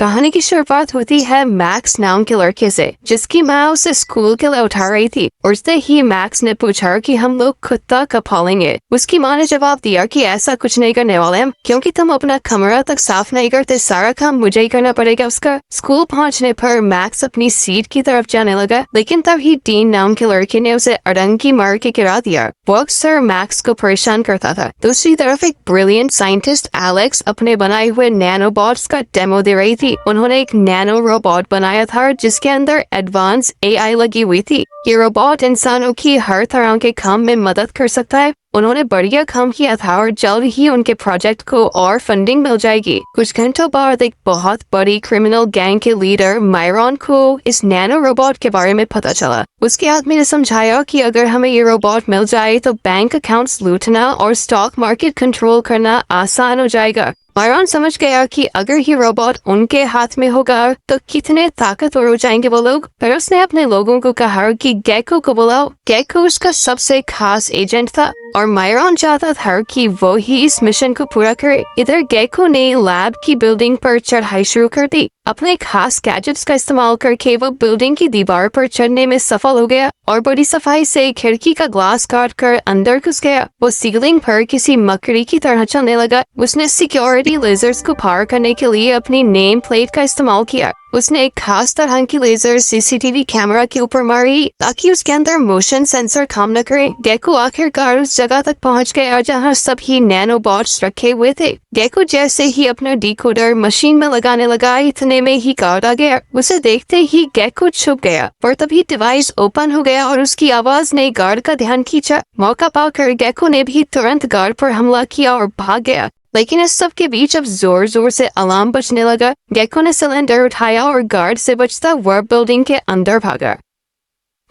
कहानी की शुरुआत होती है मैक्स नाम के लड़के से, जिसकी माँ उसे स्कूल के लिए उठा रही थी। उठते ही मैक्स ने पूछा कि हम लोग कुत्ता कब पालेंगे। उसकी माँ ने जवाब दिया कि ऐसा कुछ नहीं करने वाले हम, क्योंकि तुम अपना कमरा तक साफ नहीं करते, सारा काम मुझे ही करना पड़ेगा उसका। स्कूल पहुँचने पर मैक्स अपनी सीट की तरफ जाने लगा, लेकिन तभी डीन नाम के लड़के ने उसे अड़ंगी मार के गिरा दिया। वो अक्सर मैक्स को परेशान करता था। दूसरी तरफ एक ब्रिलियंट साइंटिस्ट एलेक्स अपने बनाए हुए नैनोबॉट्स का डेमो दे रही थी। उन्होंने एक नैनो रोबोट बनाया था जिसके अंदर एडवांस एआई लगी हुई थी। ये रोबोट इंसानों की हर तरह के काम में मदद कर सकता है। उन्होंने बढ़िया काम किया था और जल्द ही उनके प्रोजेक्ट को और फंडिंग मिल जाएगी। कुछ घंटों बाद एक बहुत बड़ी क्रिमिनल गैंग के लीडर मायरॉन को इस नैनो रोबोट के बारे में पता चला। उसके आदमी ने समझाया कि अगर हमें ये रोबोट मिल जाए तो बैंक अकाउंट्स लूटना और स्टॉक मार्केट कंट्रोल करना आसान हो जाएगा। मायरॉन समझ गया कि अगर ये रोबोट उनके हाथ में होगा तो कितने ताकतवर हो जाएंगे वो लोग। पर उसने अपने लोगों को कहा कि गेको को बुलाओ। गेको उसका सबसे खास एजेंट था और मायरॉन चाहता था कि वो ही इस मिशन को पूरा करे। इधर गेको ने लैब की बिल्डिंग पर चढ़ाई शुरू कर दी। अपने खास गैजेट्स का इस्तेमाल करके वो बिल्डिंग की दीवार पर चढ़ने में सफल हो गया और बड़ी सफाई से खिड़की का ग्लास काट कर अंदर घुस गया। वो सीलिंग पर किसी मकड़ी की तरह चलने लगा। उसने सिक्योरिटी लेजर्स को पार करने के लिए अपनी नेम प्लेट का इस्तेमाल किया। उसने एक खास तरह की लेजर सीसीटीवी कैमरा के ऊपर मारी ताकि उसके अंदर मोशन सेंसर काम न करे। गेको आखिरकार उस जगह तक पहुंच गया जहां सभी नैनोबॉट्स रखे हुए थे। गेको जैसे ही अपना डिकोडर मशीन में लगाने लगा, इतने में ही गार्ड आ गया। उसे देखते ही गेको छुप गया, पर तभी डिवाइस ओपन हो गया और उसकी आवाज ने गार्ड का ध्यान खींचा। मौका पाकर गेको ने भी तुरंत गार्ड पर हमला किया और भाग गया। लेकिन इस सब के बीच अब जोर जोर से अलार्म बजने लगा। गेको ने सिलेंडर उठाया और गार्ड से बचता वर्क बिल्डिंग के अंदर भागा।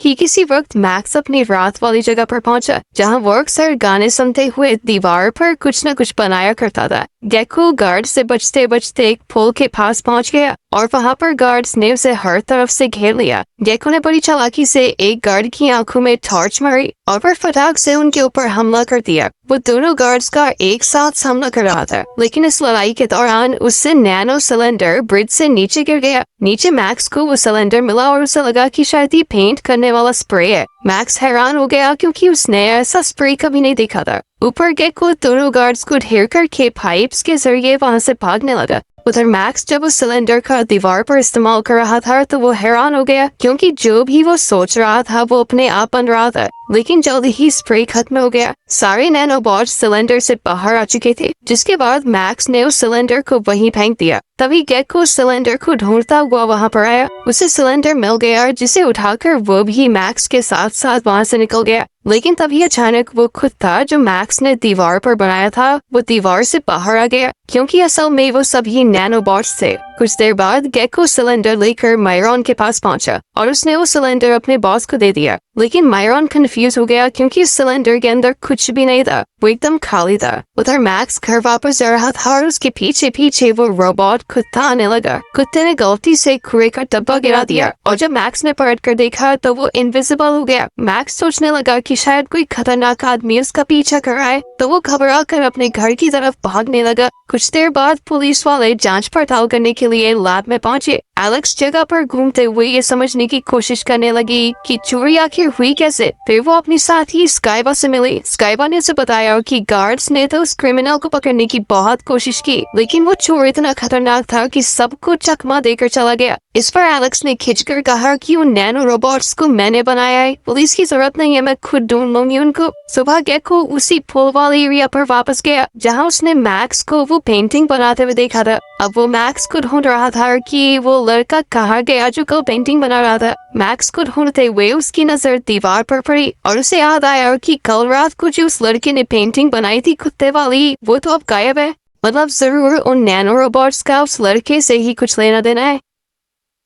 ही किसी वक्त मैक्स अपनी रात वाली जगह पर पहुंचा, जहां वो अक्सर गाने सुनते हुए दीवार पर कुछ न कुछ बनाया करता था। गेको गार्ड से बचते बचते एक पुल के पास पहुंच गया और वहां पर गार्ड्स ने उसे हर तरफ से घेर लिया। गेको ने बड़ी चालाकी से एक गार्ड की आंखों में टॉर्च मारी और फिर फटाक से उनके ऊपर हमला कर दिया। वो दोनों गार्ड्स का एक साथ हमला कर रहा था, लेकिन इस लड़ाई के दौरान उससे नैनो सिलेंडर ब्रिज से नीचे गिर गया। नीचे मैक्स को वो सिलेंडर मिला और उसे लगा कि शायद ये पेंट करने वाला स्प्रे है। मैक्स हैरान हो गया क्योंकि उसने ऐसा स्प्रे कभी नहीं देखा था। ऊपर गेको दोनों गार्ड्स को ढेर करके पाइप्स के जरिए वहां से भागने लगा। उधर मैक्स जब उस सिलेंडर का दीवार पर इस्तेमाल कर रहा था तो वो हैरान हो गया, क्योंकि जो भी वो सोच रहा था वो अपने आप बन रहा था। लेकिन जल्द ही स्प्रे खत्म हो गया। सारे नैनोबॉट्स सिलेंडर से बाहर आ चुके थे, जिसके बाद मैक्स ने उस सिलेंडर को वहीं फेंक दिया। तभी गेको सिलेंडर को ढूंढता हुआ वहां पर आया। उसे सिलेंडर मिल गया, जिसे उठाकर वो भी मैक्स के साथ साथ वहां से निकल गया। लेकिन तभी अचानक वो कुत्ता जो मैक्स ने दीवार पर बनाया था वो दीवार से बाहर आ गया, क्योंकि असल में वो सभी नैनोबॉट्स थे। कुछ देर बाद गेको सिलेंडर लेकर मायरॉन के पास पहुंचा और उसने वो सिलेंडर अपने बॉस को दे दिया। लेकिन मायरॉन कंफ्यूज हो गया क्योंकि इस सिलेंडर के अंदर कुछ भी नहीं था, वो एकदम खाली था। उधर मैक्स घर वापस जा रहा था और उसके पीछे पीछे वो रोबोट कुत्ता आने लगा। कुत्ते ने गलती से कूड़े का डब्बा गिरा दिया और जब मैक्स ने पलट कर देखा तो वो इनविजिबल हो गया। मैक्स सोचने लगा कि शायद कोई खतरनाक आदमी उसका पीछा कर रहा है, तो वो घबरा कर अपने घर की तरफ भागने लगा। कुछ देर बाद पुलिस वाले जांच पड़ताल करने के लिए लैब में पहुंचे। एलेक्स जगह पर घूमते हुए ये समझने की कोशिश करने लगी कि चोरी आखिर हुई कैसे। फिर वो अपनी साथी स्काइबा से मिली। स्काइबा ने उसे बताया कि गार्ड्स ने तो उस क्रिमिनल को पकड़ने की बहुत कोशिश की, लेकिन वो चोर इतना खतरनाक था कि सबको चकमा देकर चला गया। इस पर एलेक्स ने खिंचकर कहा कि उन नैनो रोबोट्स को मैंने बनाया है, पुलिस की जरूरत नहीं है, मैं खुद ढूंढ लूंगी उनको। सुबह गेको उसी पुल वाले एरिया पर वापस गया जहाँ उसने मैक्स को वो पेंटिंग बनाते हुए देखा था। अब वो मैक्स को ढूंढ रहा था कि वो लड़का कहाँ गया जो कल पेंटिंग बना रहा था। मैक्स को ढूंढते हुए उसकी नजर दीवार पर पड़ी और उसे याद आया कि कल रात को जो उस लड़के ने पेंटिंग बनाई थी कुत्ते वाली, वो तो अब गायब है। मतलब जरूर उन नैनो रोबोट्स का उस लड़के से ही कुछ लेना देना है।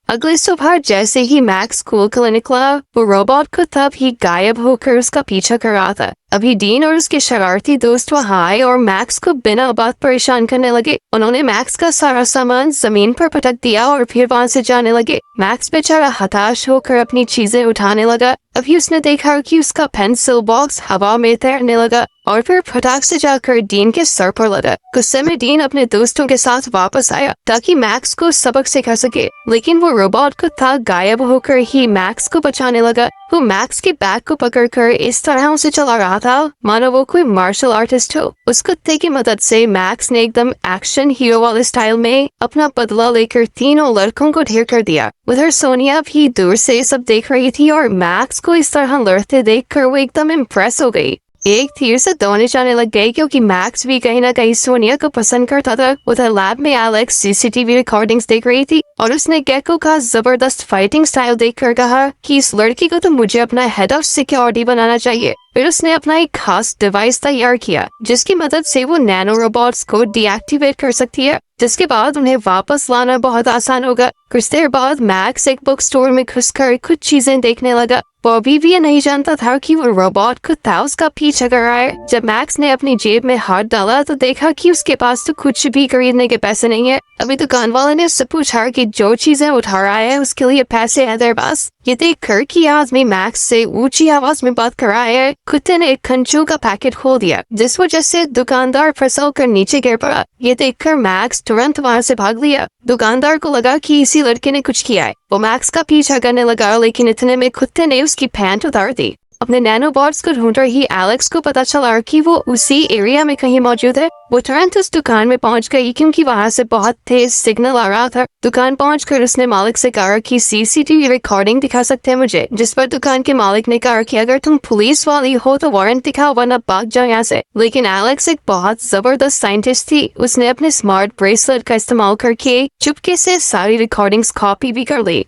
अगली सुबह जैसे ही मैक्स स्कूल के लिए निकला, वो रोबोट कुत्ता भी गायब होकर उसका पीछा कर रहा था। अभी डीन और उसके शरारती दोस्त वहाँ आए और मैक्स को बिना बात परेशान करने लगे। उन्होंने मैक्स का सारा सामान जमीन पर पटक दिया और फिर वहाँ से जाने लगे। मैक्स बेचारा हताश होकर अपनी चीजें उठाने लगा। अभी उसने देखा कि उसका पेंसिल बॉक्स हवा में तैरने लगा और फिर फटाक से जाकर डीन के सर पर लगा। गुस्से में डीन अपने दोस्तों के साथ वापस आया ताकि मैक्स को सबक सिखा सके, लेकिन वो रोबोट कुत्ता गायब होकर ही मैक्स को बचाने लगा। वो मैक्स के बैग को पकड़कर इस तरह उसे चला रहा था मानो वो कोई मार्शल आर्टिस्ट हो। उस कुत्ते की मदद से मैक्स ने एकदम एक्शन हीरो वाले स्टाइल में अपना बदला लेकर तीनों लड़कों को ढेर कर दिया। उधर सोनिया भी दूर से सब देख रही थी और मैक्स को इस तरह लड़ते देखकर वो एकदम इम्प्रेस हो गई। एक तीर से दो निशाने लग गए क्योंकि मैक्स भी कहीं ना कहीं सोनिया को पसंद करता था। उधर लैब में एलेक्स सीसीटीवी रिकॉर्डिंग्स देख रही थी और उसने गेको का जबरदस्त फाइटिंग स्टाइल देखकर कहा कि इस लड़की को तो मुझे अपना हेड ऑफ सिक्योरिटी बनाना चाहिए। फिर उसने अपना एक खास डिवाइस तैयार किया जिसकी मदद से वो नैनो रोबोट्स को डीएक्टिवेट कर सकती है, जिसके बाद उन्हें वापस लाना बहुत आसान होगा। कुछ देर बाद मैक्स एक बुक स्टोर में घुसकर कुछ चीजें देखने लगा। वो अभी भी ये नहीं जानता था कि वो रोबोट कुत्ता उसका पीछा कर रहा है। जब मैक्स ने अपनी जेब में हाथ डाला तो देखा कि उसके पास तो कुछ भी खरीदने के पैसे नहीं है। अभी दुकान वाले ने उससे पूछा कि जो चीजें उठा रहा है उसके लिए पैसे है तेरे पास। ये देखकर कि आदमी मैक्स से ऊंची आवाज में बात कर रहा है, कुत्ते ने एक खंचू का पैकेट खोल दिया जिस वजह से दुकानदार फिसल कर नीचे गिर पड़ा। ये देखकर मैक्स तुरंत वहां से भाग लिया। दुकानदार को लगा कि इसी लड़के ने कुछ किया है। वो मैक्स का पीछा करने लगा, लेकिन इतने में कुत्ते ने उसकी पैंट उतार दी। अपने नैनोबॉट्स को ढूंढ रही एलेक्स को पता चला कि वो उसी एरिया में कहीं मौजूद है। वो तुरंत उस दुकान में पहुंच गई क्योंकि वहां से बहुत तेज सिग्नल आ रहा था। दुकान पहुंचकर उसने मालिक से कहा कि सीसीटीवी रिकॉर्डिंग दिखा सकते हैं मुझे, जिस पर दुकान के मालिक ने कहा कि अगर तुम पुलिस वाली हो तो वारंट दिखाओ वरना भाग जाओ यहाँ से। लेकिन एलेक्स एक बहुत जबरदस्त साइंटिस्ट थी। उसने अपने स्मार्ट ब्रेसलेट का इस्तेमाल करके चुपके से सारी रिकॉर्डिंग्स कॉपी भी कर ली।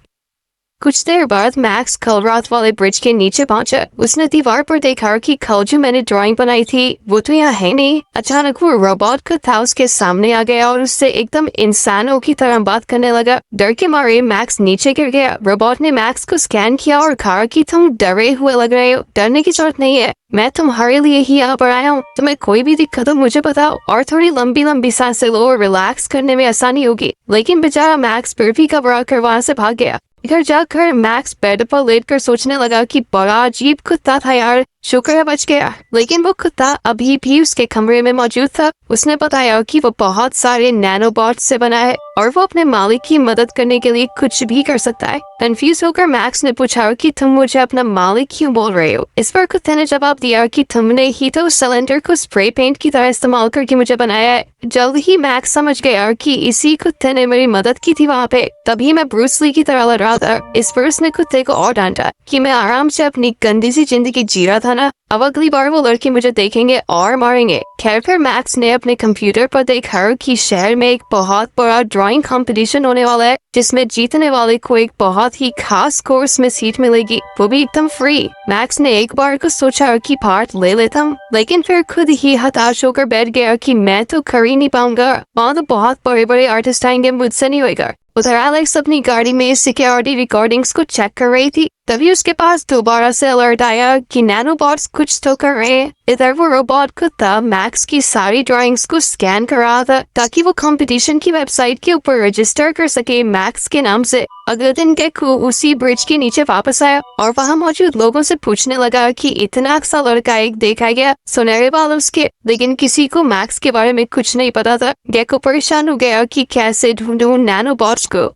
कुछ देर बाद मैक्स कल रात वाले ब्रिज के नीचे पहुंचा। उसने दीवार पर देखा कि कल जो मैंने ड्राइंग बनाई थी वो तो यहाँ है नहीं। अचानक वो रोबोट कुत्ता उसके सामने आ गया और उससे एकदम इंसानों की तरह बात करने लगा। डर के मारे मैक्स नीचे गिर गया। रोबोट ने मैक्स को स्कैन किया और कहा कि तुम डरे हुए लग रहे हो, डरने की जरूरत नहीं है, मैं तुम्हारे लिए ही यहाँ पर आया हूँ। तुम्हें कोई भी दिक्कत हो मुझे बताओ और थोड़ी लंबी लंबी सांसें लो और रिलैक्स करने में आसानी होगी। लेकिन बेचारा मैक्स फिर भी घबरा कर वहाँ से भाग गया। घर जाकर मैक्स बेड पर लेटकर सोचने लगा कि बड़ा अजीब कुत्ता था यार, शुक्र है बच गया। लेकिन वो कुत्ता अभी भी उसके कमरे में मौजूद था। उसने बताया कि वो बहुत सारे नैनोबॉट्स से बना है और वो अपने मालिक की मदद करने के लिए कुछ भी कर सकता है। कंफ्यूज होकर मैक्स ने पूछा कि तुम मुझे अपना मालिक क्यों बोल रहे हो। इस पर कुत्ते ने जवाब दिया कि तुमने ही तो सिलेंडर को स्प्रे पेंट की तरह इस्तेमाल करके मुझे बनाया है। जल्द ही मैक्स समझ गया कि इसी कुत्ते ने मेरी मदद की थी वहाँ पे, तभी मैं ब्रूस ली की तरह लड़ रहा था। इस पर उसने कुत्ते को और डांटा कि मैं आराम से अपनी गंदी सी जिंदगी जी रहा था ना, अब अगली बार वो लड़के मुझे देखेंगे और मारेंगे। खैर फिर मैक्स ने अपने कंप्यूटर पर देखा कि शहर में एक बहुत बड़ा ड्राइंग कंपटीशन होने वाला है जिसमें जीतने वाले को एक बहुत ही खास कोर्स में सीट मिलेगी, वो भी एकदम फ्री। मैक्स ने एक बार को सोचा कि पार्ट ले लेता हूँ, लेकिन फिर खुद ही हताश होकर बैठ गया कि मैं तो कर ही नहीं पाऊंगा, वहाँ तो बहुत बड़े बड़े आर्टिस्ट आएंगे, मुझसे नहीं होगा। उधर एलेक्स अपनी गाड़ी में सिक्योरिटी रिकॉर्डिंग्स को चेक कर रही थी। तभी उसके पास दोबारा से अलर्ट आया कि नैनोबॉट्स कुछ तो कर रहे हैं। इधर वो रोबोट कुत्ता मैक्स की सारी ड्राइंग्स को स्कैन कर रहा था ताकि वो कंपटीशन की वेबसाइट के ऊपर रजिस्टर कर सके मैक्स के नाम से। अगले दिन गेको उसी ब्रिज के नीचे वापस आया और वहाँ मौजूद लोगों से पूछने लगा कि इतना सा लड़का एक देखा गया सुनहरे बाल उसके, लेकिन किसी को मैक्स के बारे में कुछ नहीं पता था। गेको परेशान हो गया कि कैसे ढूंढूं नैनोबॉट्स को।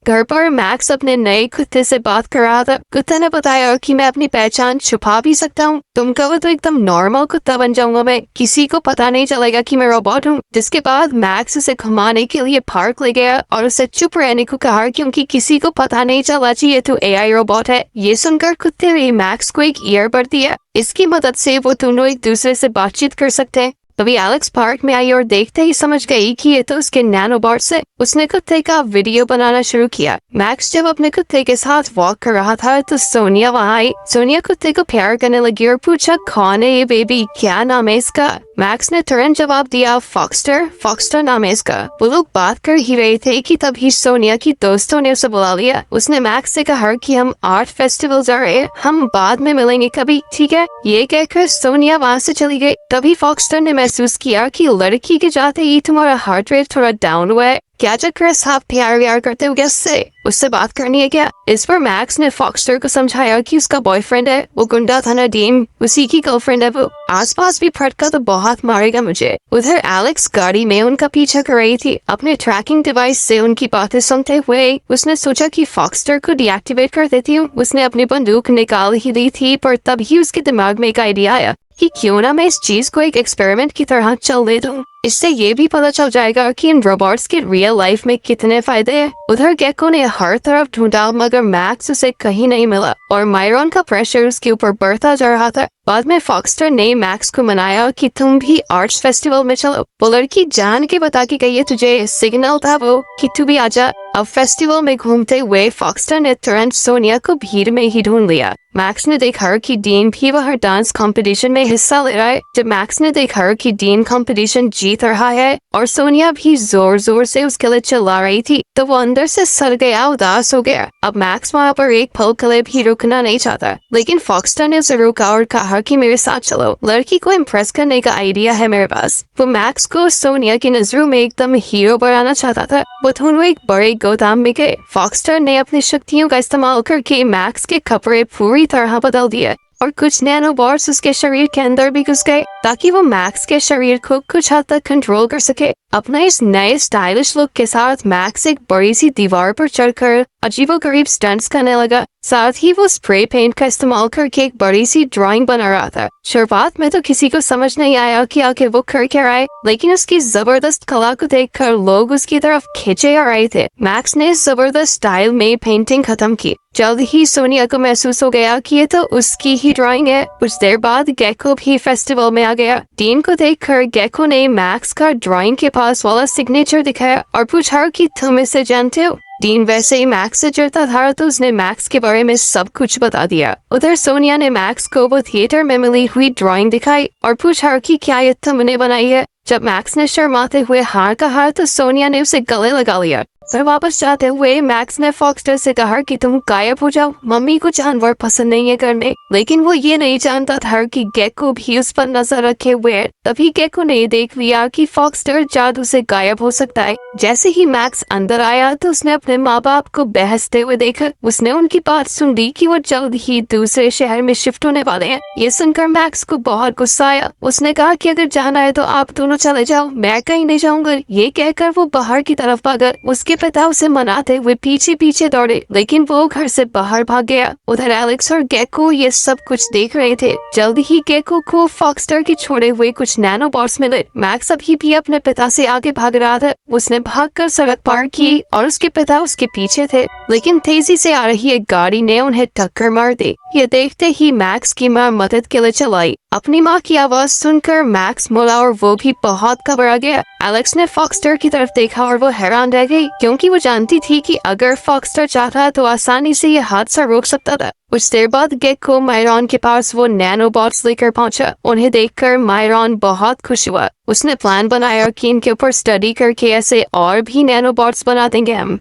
घर पर मैक्स अपने नए कुत्ते से बात कर रहा था। कुत्ते ने बताया कि मैं अपनी पहचान छुपा भी सकता हूँ, तुम कहो तो एकदम नॉर्मल कुत्ता बन जाऊंगा मैं, किसी को पता नहीं चलेगा कि मैं रोबोट हूँ। जिसके बाद मैक्स उसे घुमाने के लिए पार्क ले गया और उसे चुप रहने को कहा क्योंकि किसी को पता नहीं चला कि ये तो एआई रोबोट है। ये सुनकर कुत्ते ने मैक्स को एक ईयरबड दिया, इसकी मदद से वो दोनों एक दूसरे से बातचीत कर सकते हैं। तभी एलेक्स पार्क में आई और देखते ही समझ गई कि ये तो उसके नैनोबॉट्स है। उसने कुत्ते का वीडियो बनाना शुरू किया। मैक्स जब अपने कुत्ते के साथ वॉक कर रहा था तो सोनिया वहाँ आई। सोनिया कुत्ते को प्यार करने लगी और पूछा कौन है ये बेबी, क्या नाम है इसका। मैक्स ने तुरंत जवाब दिया, फॉक्स्टर नाम है इसका। वो लोग बात कर ही रहे थे कि तभी सोनिया की दोस्तों ने उसे बुला लिया। उसने मैक्स से कहा कि हम आर्ट फेस्टिवल जा रहे हैं, हम बाद में मिलेंगे कभी, ठीक है? ये कहकर सोनिया वहाँ से चली गई। तभी फॉक्स्टर ने महसूस किया कि लड़की के जाते ही तुम्हारा हार्ट रेट थोड़ा डाउन हुआ है। क्या चक्कर, साफ प्यार करते हो कैसे? उससे बात करनी है क्या? इस पर मैक्स ने फॉक्स्टर को समझाया कि उसका बॉयफ्रेंड है, वो गुंडा था ना डीन, उसी की गर्लफ्रेंड है वो। आसपास भी फटका तो बहुत मारेगा मुझे। उधर एलेक्स गाड़ी में उनका पीछा कर रही थी। अपने ट्रैकिंग डिवाइस से उनकी बातें सुनते हुए उसने सोचा कि फॉक्स्टर को डीएक्टिवेट कर देती हूँ। उसने अपनी बंदूक निकाल ही दी थी, पर तभी उसके दिमाग में एक आइडिया आया कि क्यों ना मैं इस चीज को एक एक्सपेरिमेंट की तरह चलने दूं। इससे ये भी पता चल जाएगा कि इन रोबोट्स के रियल लाइफ में कितने फायदे हैं। उधर गेको ने हर तरफ ढूंढा मगर मैक्स उसे कहीं नहीं मिला और मायरॉन का प्रेशर उसके ऊपर बढ़ता जा रहा था। बाद में फॉक्स्टर ने मैक्स को मनाया कि तुम भी आर्ट्स फेस्टिवल में चलो। वो लड़की जान के बता के गई है तुझे, सिग्नल था वो कि तू भी आजा। अब फेस्टिवल में घूमते हुए फॉक्स्टर ने तुरंत सोनिया को भीड़ में ही ढूंढ लिया। मैक्स ने देखा कि डीन भी वह डांस कंपटीशन में हिस्सा ले रहा है। जब मैक्स ने देखा कि डीन कंपटीशन जीत रहा है और सोनिया भी जोर जोर से उसके लिए चिल्ला रही थी, तो वो अंदर से सड़ गया, उदास हो गया। अब मैक्स वहाँ पर एक पल के लिए भी रुकना नहीं चाहता, लेकिन फॉक्स्टर ने उसे रोका और कहा कि मेरे साथ चलो, लड़की को इम्प्रेस करने का आइडिया है मेरे पास। वो मैक्स को सोनिया की नजरों में एकदम हीरो बनाना चाहता था। वो दोनों एक बड़े गोदाम में गए। फॉक्स्टर ने अपनी शक्तियों का इस्तेमाल करके मैक्स के कपड़े पूरी तरह बदल दिए और कुछ नैनोबॉट्स उसके शरीर के अंदर भी घुस गए ताकि वो मैक्स के शरीर को कुछ हद तक कंट्रोल कर सके। अपना इस नए स्टाइलिश लुक के साथ मैक्स एक बड़ी सी दीवार पर चढ़कर अजीबोगरीब स्टंट्स करने लगा। साथ ही वो स्प्रे पेंट का इस्तेमाल करके एक बड़ी सी ड्राइंग बना रहा था। शुरुआत में तो किसी को समझ नहीं आया कि आखिर वो कर क्या रहा है, लेकिन उसकी जबरदस्त कला को देखकर लोग उसकी तरफ खींचे आ रहे थे। मैक्स ने इस जबरदस्त स्टाइल में पेंटिंग खत्म की। जल्द ही सोनिया को महसूस हो गया कि ये तो उसकी ही ड्राइंग है। कुछ देर बाद गेको भी फेस्टिवल में आ गया। डीन को देखकर गेको ने मैक्स का ड्राइंग के पास वाला सिग्नेचर दिखाया और पूछा कि तुम इसे जानते हो? डीन वैसे ही मैक्स से चिढ़ता था तो उसने मैक्स के बारे में सब कुछ बता दिया। उधर सोनिया ने मैक्स को वो थिएटर में मिली हुई ड्राइंग दिखाई और पूछा कि क्या ये तुमने बनाई है? जब मैक्स ने शर्माते हुए हाँ कहा तो सोनिया ने उसे गले लगा लिया। पर वापस जाते हुए मैक्स ने फॉक्स्टर से कहा कि तुम गायब हो जाओ, मम्मी को जानवर पसंद नहीं है करने। लेकिन वो ये नहीं जानता था कि गेको भी उस पर नजर रखे हुए है। तभी गेको ने देख लिया कि फॉक्स्टर जादू से गायब हो सकता है। जैसे ही मैक्स अंदर आया तो उसने अपने माँ बाप को बहसते हुए देखा। उसने उनकी बात सुन ली कि वो जल्द ही दूसरे शहर में शिफ्ट होने वाले हैं। ये सुनकर मैक्स को बहुत गुस्सा आया। उसने कहा कि अगर जाना है तो आप दोनों चले जाओ, मैं कहीं नहीं जाऊंगा। ये कहकर वो बाहर की तरफ भागा। उसके पिता उसे मनाते हुए पीछे पीछे दौड़े, लेकिन वो घर से बाहर भाग गया। उधर एलेक्स और गेको ये सब कुछ देख रहे थे। जल्द ही गेको को फॉक्स्टर के छोड़े हुए कुछ नैनोबॉट्स मिले। मैक्स अभी भी अपने पिता से आगे भाग रहा था। उसने भागकर सड़क पार की और उसके पिता उसके पीछे थे, लेकिन तेजी से आ रही एक गाड़ी ने उन्हें टक्कर मार दी। ये देखते ही मैक्स की माँ मदद के लिए चलाई। अपनी माँ की आवाज सुनकर मैक्स मुड़ा और वो भी बहुत घबरा गया। एलेक्स ने फॉक्स्टर की तरफ देखा और वो हैरान रह गई, क्योंकि वो जानती थी कि अगर फॉक्स्टर चाहता तो आसानी से ये हादसा रोक सकता था। कुछ देर बाद गेको मायरॉन के पास वो नैनोबॉट्स लेकर पहुंचा। उन्हें देखकर मायरॉन बहुत खुश हुआ। उसने प्लान बनाया कि इनके ऊपर स्टडी करके ऐसे और भी नैनोबॉट्स बना देंगे हम।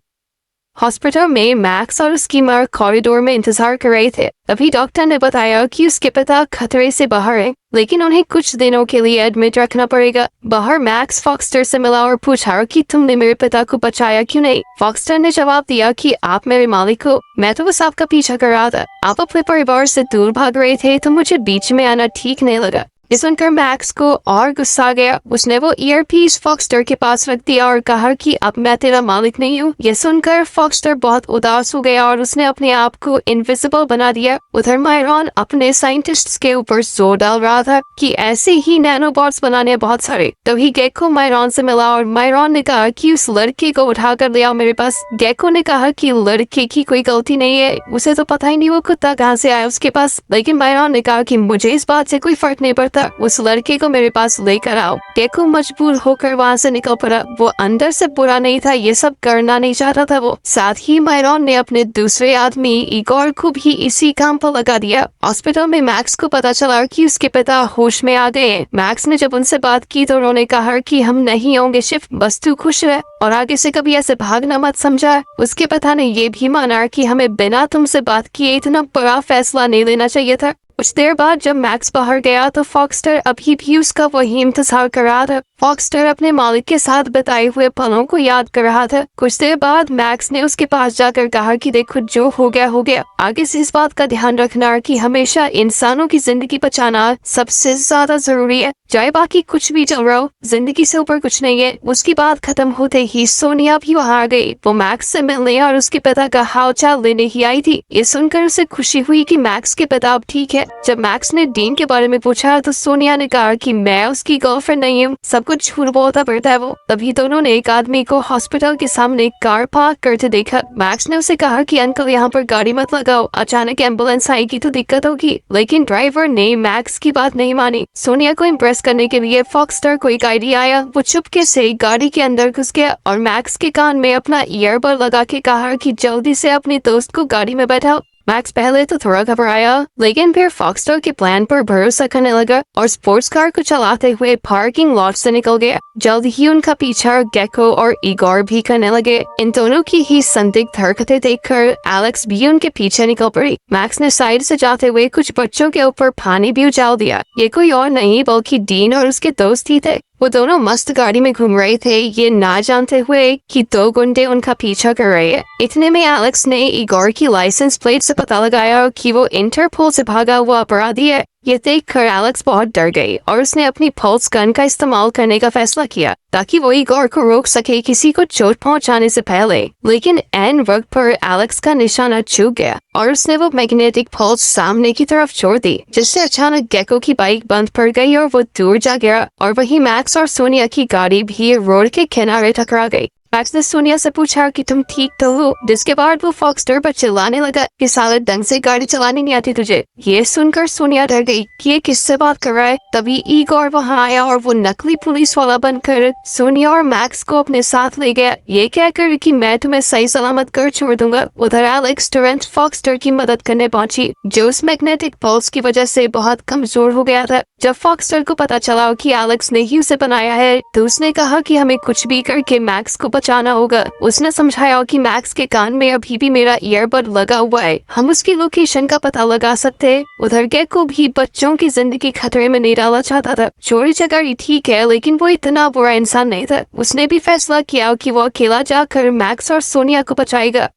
हॉस्पिटल में मैक्स और उसकी माँ कॉरिडोर में इंतजार कर रहे थे। तभी डॉक्टर ने बताया कि उसके पिता खतरे से बाहर हैं, लेकिन उन्हें कुछ दिनों के लिए एडमिट रखना पड़ेगा। बाहर मैक्स फॉक्स्टर से मिला और पूछा कि तुमने मेरे पिता को बचाया क्यों नहीं? फॉक्स्टर ने जवाब दिया कि आप मेरे मालिक हो, मैं तो बस आपका पीछा कर रहा था। आप अपने परिवार से दूर भाग रहे थे तो मुझे बीच में आना ठीक नहीं लगा। ये सुनकर मैक्स को और गुस्सा आ गया। उसने वो ईयरपीस फॉक्स्टर के पास रख दिया और कहा कि अब मैं तेरा मालिक नहीं हूँ। ये सुनकर फॉक्स्टर बहुत उदास हो गया और उसने अपने आप को इनविजिबल बना दिया। उधर मायरॉन अपने साइंटिस्ट्स के ऊपर जोर डाल रहा था कि ऐसे ही नैनोबॉट्स बनाने बहुत सारे। तभी गेको मायरॉन से मिला और मायरॉन ने कहा कि उस लड़के को उठा कर ले आओ मेरे पास। गेको ने कहा कि लड़के की कोई गलती नहीं है, उसे तो पता ही नहीं वो कुत्ता कहाँ से आया उसके पास। लेकिन मायरॉन ने कहा कि मुझे इस बात से कोई फर्क नहीं पड़ता, था, उस लड़के को मेरे पास लेकर आओ। गेको मजबूर होकर वहाँ से निकल पड़ा। वो अंदर से बुरा नहीं था, ये सब करना नहीं चाहता था वो। साथ ही मायरॉन ने अपने दूसरे आदमी इगोर को भी इसी काम पर लगा दिया। हॉस्पिटल में मैक्स को पता चला कि उसके पिता होश में आ गए। मैक्स ने जब उनसे बात की तो उन्होंने कहा कि हम नहीं होंगे शिफ्ट, बस तू खुश रह और आगे से कभी ऐसे भागना मत, समझा। उसके पिता ने ये भी माना कि हमें बिना तुमसे बात किए इतना बड़ा फैसला नहीं लेना चाहिए था। कुछ देर बाद जब मैक्स बाहर गया तो फॉक्सटर अभी भी उसका वही इंतजार कर रहा था। फॉक्सटर अपने मालिक के साथ बिताए हुए पलों को याद कर रहा था। कुछ देर बाद मैक्स ने उसके पास जाकर कहा कि देखो जो हो गया, आगे से इस बात का ध्यान रखना कि हमेशा इंसानों की जिंदगी बचाना सबसे ज्यादा जरूरी है, चाहे बाकी कुछ भी चल रहा हो, जिंदगी से ऊपर कुछ नहीं है। उसकी बात खत्म होते ही सोनिया भी वहाँ आ गई। वो मैक्स से मिलने और उसके पिता का हाल चाल लेने ही आई थी। ये सुनकर उसे खुशी हुई कि मैक्स के पिता अब ठीक है। जब मैक्स ने डीन के बारे में पूछा तो सोनिया ने कहा कि मैं उसकी गर्लफ्रेंड नहीं हूँ, सब कुछ झूठ बोलता पड़ता है वो। तभी दोनों ने एक आदमी को हॉस्पिटल के सामने कार पार्क करते देखा। मैक्स ने उसे कहा कि अंकल यहाँ पर गाड़ी मत लगाओ, अचानक एम्बुलेंस आएगी तो दिक्कत होगी, लेकिन ड्राइवर ने मैक्स की बात नहीं मानी। सोनिया को इम्प्रेस करने के लिए फॉक्सटर को एक आइडिया आया। वो चुपके से गाड़ी के अंदर घुस गया और मैक्स के कान में अपना ईयरबड लगा के कहा कि जल्दी से अपने दोस्त को गाड़ी में बैठाओ। मैक्स पहले तो थोड़ा घबराया, लेकिन फिर फॉक्सटर के प्लान पर भरोसा करने लगा और स्पोर्ट्स कार को चलाते हुए पार्किंग लॉट से निकल गया। जल्द ही उनका पीछा गेको और इगोर भी करने लगे। इन दोनों की ही संदिग्ध हरकतें देखकर एलेक्स भी उनके पीछे निकल पड़ी। मैक्स ने साइड से जाते हुए कुछ बच्चों के ऊपर पानी भी उछाल दिया। ये कोई और नहीं बल्कि डीन और उसके दोस्त ही थे। वो दोनों मस्त गाड़ी में घूम रहे थे, ये ना जानते हुए कि दो गुंडे उनका पीछा कर रहे हैं। इतने में एलेक्स ने इगोर की लाइसेंस प्लेट से पता लगाया कि वो इंटरपोल से भागा हुआ अपराधी है। ये देखकर एलेक्स बहुत डर गई और उसने अपनी पल्स गन का इस्तेमाल करने का फैसला किया ताकि वो इगोर को रोक सके किसी को चोट पहुंचाने से पहले। लेकिन एन वक्त पर एलेक्स का निशाना चूक गया और उसने वो मैग्नेटिक पल्स सामने की तरफ छोड़ दी, जिससे अचानक गेको की बाइक बंद पड़ गई और वो दूर जा गिरा और वहीं मैक्स और सोनिया की गाड़ी भी रोड के किनारे टकरा गई। मैक्स ने सोनिया से पूछा कि तुम ठीक तो हो, जिसके बाद वो फॉक्सटर पर चिल्लाने लगा कि साले ढंग से गाड़ी चलानी नहीं आती तुझे। ये सुनकर सोनिया डर गई कि ये किससे बात कर रहा है। तभी इगोर वहाँ आया और वो नकली पुलिस वाला बनकर सोनिया और मैक्स को अपने साथ ले गया, ये कहकर कि मैं तुम्हें सही सलामत कर छोड़ दूंगा। उधर एलेक्स तुरंत फॉक्सटर की मदद करने पहुंची, जो उस मैग्नेटिक पल्स की वजह से बहुत कमजोर हो गया था। जब फॉक्सटर को पता चला कि एलेक्स ने ही उसे बनाया है तो उसने कहा कि हमें कुछ भी करके मैक्स को बचाना होगा। उसने समझाया कि मैक्स के कान में अभी भी मेरा ईयरबड लगा हुआ है, हम उसकी लोकेशन का पता लगा सकते हैं। उधर गेको भी बच्चों की जिंदगी खतरे में नहीं डालना चाहता था। चोरी चकारी ठीक है, लेकिन वो इतना बुरा इंसान नहीं था। उसने भी फैसला किया कि वो अकेला जाकर मैक्स और सोनिया को बचाएगा।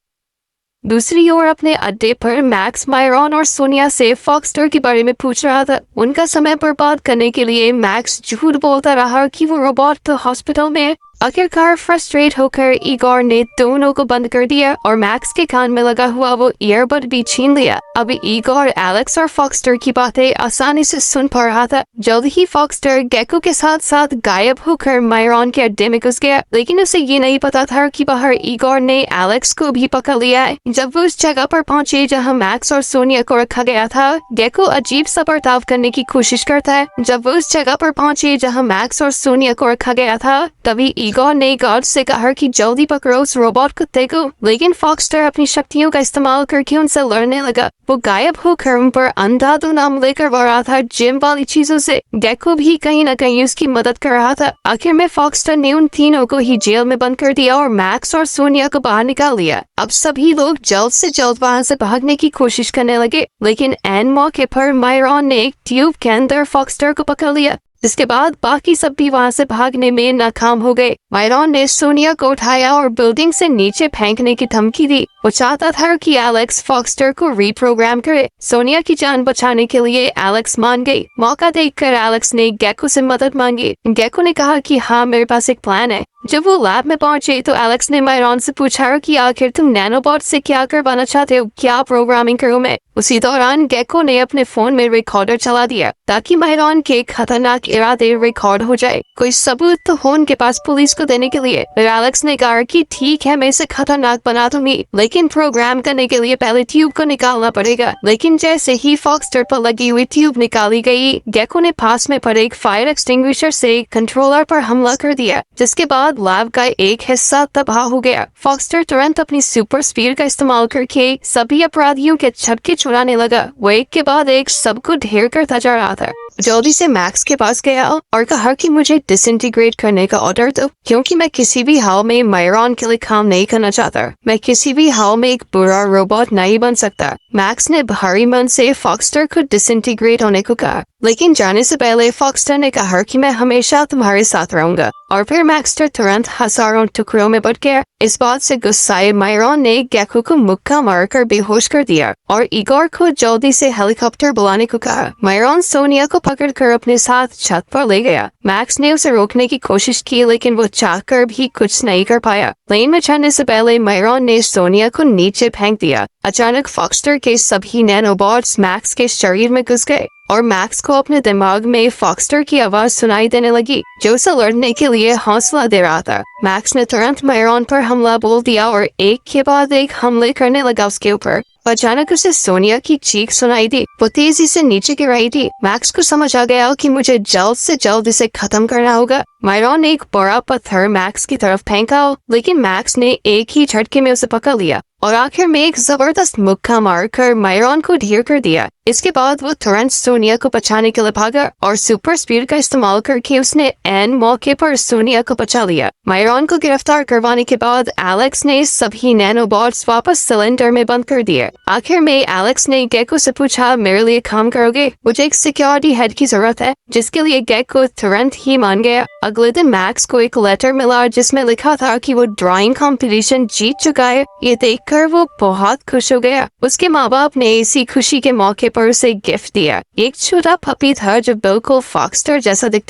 दूसरी ओर अपने अड्डे पर मैक्स मायरॉन और सोनिया से फॉक्सटर के बारे में पूछ रहा था। उनका समय बर्बाद करने के लिए मैक्स झूठ बोलता रहा कि वो रोबोट तो हॉस्पिटल में है। आखिरकार फ्रस्ट्रेट होकर इगोर ने दोनों को बंद कर दिया और मैक्स के कान में लगा हुआ वो ईयरबड भी छीन लिया। अब इगोर एलेक्स और फॉक्सटर की बातें आसानी से सुन पा रहा था। जल्द ही फॉक्सटर गेको के साथ साथ गायब होकर मायरॉन के अड्डे में घुस गया, लेकिन उसे ये नहीं पता था कि बाहर इगोर ने एलेक्स को भी पकड़ लिया है। जब वो उस जगह पर पहुंचे जहां मैक्स और सोनिया को रखा गया था, गेको अजीब सा बर्ताव करने की कोशिश करता है। जब वो उस जगह पर पहुंचे जहां मैक्स और सोनिया को रखा गया था, तभी इगोर ने गार्ड से कहा कि जल्दी पकड़ो उस रोबोट कुत्ते को, लेकिन फॉक्सटर अपनी शक्तियों का इस्तेमाल करके उनसे लड़ने लगा। वो गायब होकर उन पर अंधाधुन नाम लेकर बढ़ रहा था जिम वाली चीजों से। गेको भी कहीं न कहीं उसकी मदद कर रहा था। आखिर में फॉक्सटर ने उन तीनों को ही जेल में बंद कर दिया और मैक्स और सोनिया को बाहर निकाल लिया। अब सभी लोग जल्द से जल्द वहाँ से भागने की कोशिश करने लगे, लेकिन एन मौके पर मायरॉन ने एक ट्यूब के अंदर फॉक्सटर को पकड़ लिया, जिसके बाद बाकी सब भी वहाँ से भागने में नाकाम हो गए। मायरॉन ने सोनिया को उठाया और बिल्डिंग से नीचे फेंकने की धमकी दी। वो चाहता था कि एलेक्स फॉक्सटर को रीप्रोग्राम करे। सोनिया की जान बचाने के लिए एलेक्स मान गई। मौका देखकर एलेक्स ने गेको से मदद मांगी। गेको ने कहा कि हाँ, मेरे पास एक प्लान है। जब वो लैब में पहुंचे तो एलेक्स ने मायरॉन से पूछा कि आखिर तुम नैनोबॉट से क्या करवाना चाहते हो, क्या प्रोग्रामिंग करूं मैं। उसी दौरान गेको ने अपने फोन में रिकॉर्डर चला दिया ताकि मायरॉन के खतरनाक इरादे रिकॉर्ड हो जाए। कोई सबूत तो हो उनके पास पुलिस को देने के लिए। फिर एलेक्स ने कहा कि ठीक है, मैं इसे खतरनाक बना दूंगी, लेकिन प्रोग्राम करने के लिए पहले ट्यूब को निकालना पड़ेगा। लेकिन जैसे ही फॉक्सटर पर लगी हुई ट्यूब निकाली गई, गेको ने पास में पड़े एक फायर एक्सटिंग्विशर से कंट्रोलर पर हमला कर दिया, जिसके बाद लैब का एक हिस्सा तबाह हो गया। फॉक्सटर तुरंत अपनी सुपर स्पीड का इस्तेमाल करके सभी अपराधियों के छक्के छुड़ाने लगा। वो एक के बाद एक सबको ढेर करता जा रहा था। जल्दी से मैक्स के पास गया और कहा कि मुझे डिसइंटीग्रेट करने का ऑर्डर दो, क्योंकि मैं किसी भी हाल में मायरॉन के लिए काम नहीं करना चाहता। मैं किसी भी हाल में एक बुरा रोबोट नहीं बन सकता। मैक्स ने भारी मन से फॉक्सटर को डिसइंटीग्रेट होने को कहा, लेकिन जाने से पहले फॉक्सटर ने कहा कि मैं हमेशा तुम्हारे साथ रहूंगा। और फिर मैक्सटर तुरंत हजारों टुकड़ों में बट गया। इस बात से गुस्साए मायरॉन ने गेको को मुक्का मारकर बेहोश कर दिया और इगोर को जल्दी से हेलीकॉप्टर बुलाने को कहा। मायरॉन सोनिया को पकड़कर अपने साथ छत पर ले गया। मैक्स ने उसे रोकने की कोशिश की, लेकिन वो चाहकर भी कुछ नहीं कर पाया। प्लेन में चढ़ने से पहले मायरॉन ने सोनिया को नीचे फेंक दिया। अचानक फॉक्सटर के सभी नैनोबॉट्स मैक्स के शरीर में घुस गए और मैक्स को अपने दिमाग में फॉक्सटर की आवाज सुनाई देने लगी, जो उसे लड़ने के लिए हौसला दे रहा था। मैक्स ने तुरंत मायरॉन पर हमला बोल दिया और एक के बाद एक हमले करने लगा उसके ऊपर। अचानक उसे सोनिया की चीख सुनाई दी। वो तेजी से नीचे गिर रही थी। मैक्स को समझ आ गया कि मुझे जल्द से जल्द इसे खत्म करना होगा। मायरॉन ने एक बड़ा पत्थर मैक्स की तरफ फेंका, लेकिन मैक्स ने एक ही झटके में उसे पकड़ लिया और आखिर में एक जबरदस्त मुक्का मारकर मायरॉन को ढेर कर दिया। इसके बाद वो तुरंत सोनिया को बचाने के लिए भागा और सुपर स्पीड का इस्तेमाल करके उसने एन मौके पर सोनिया को बचा लिया। मायरॉन को गिरफ्तार करवाने के बाद एलेक्स ने सभी नैनोबॉट्स वापस सिलेंडर में बंद कर दिए। आखिर में एलेक्स ने गेको से पूछा, मेरे लिए काम करोगे? मुझे एक सिक्योरिटी हेड की जरूरत है, जिसके लिए गेको तुरंत ही मान गया। अगले दिन मैक्स को एक लेटर मिला जिसमें लिखा था कि वो ड्राइंग कंपटीशन जीत चुका है। ये देखकर वो बहुत खुश हो गया। उसके माँ बाप ने इसी खुशी के मौके पर उसे गिफ्ट दिया। एक छोटा पपी था जो बिल्कुल फॉक्सटर जैसा दिखता।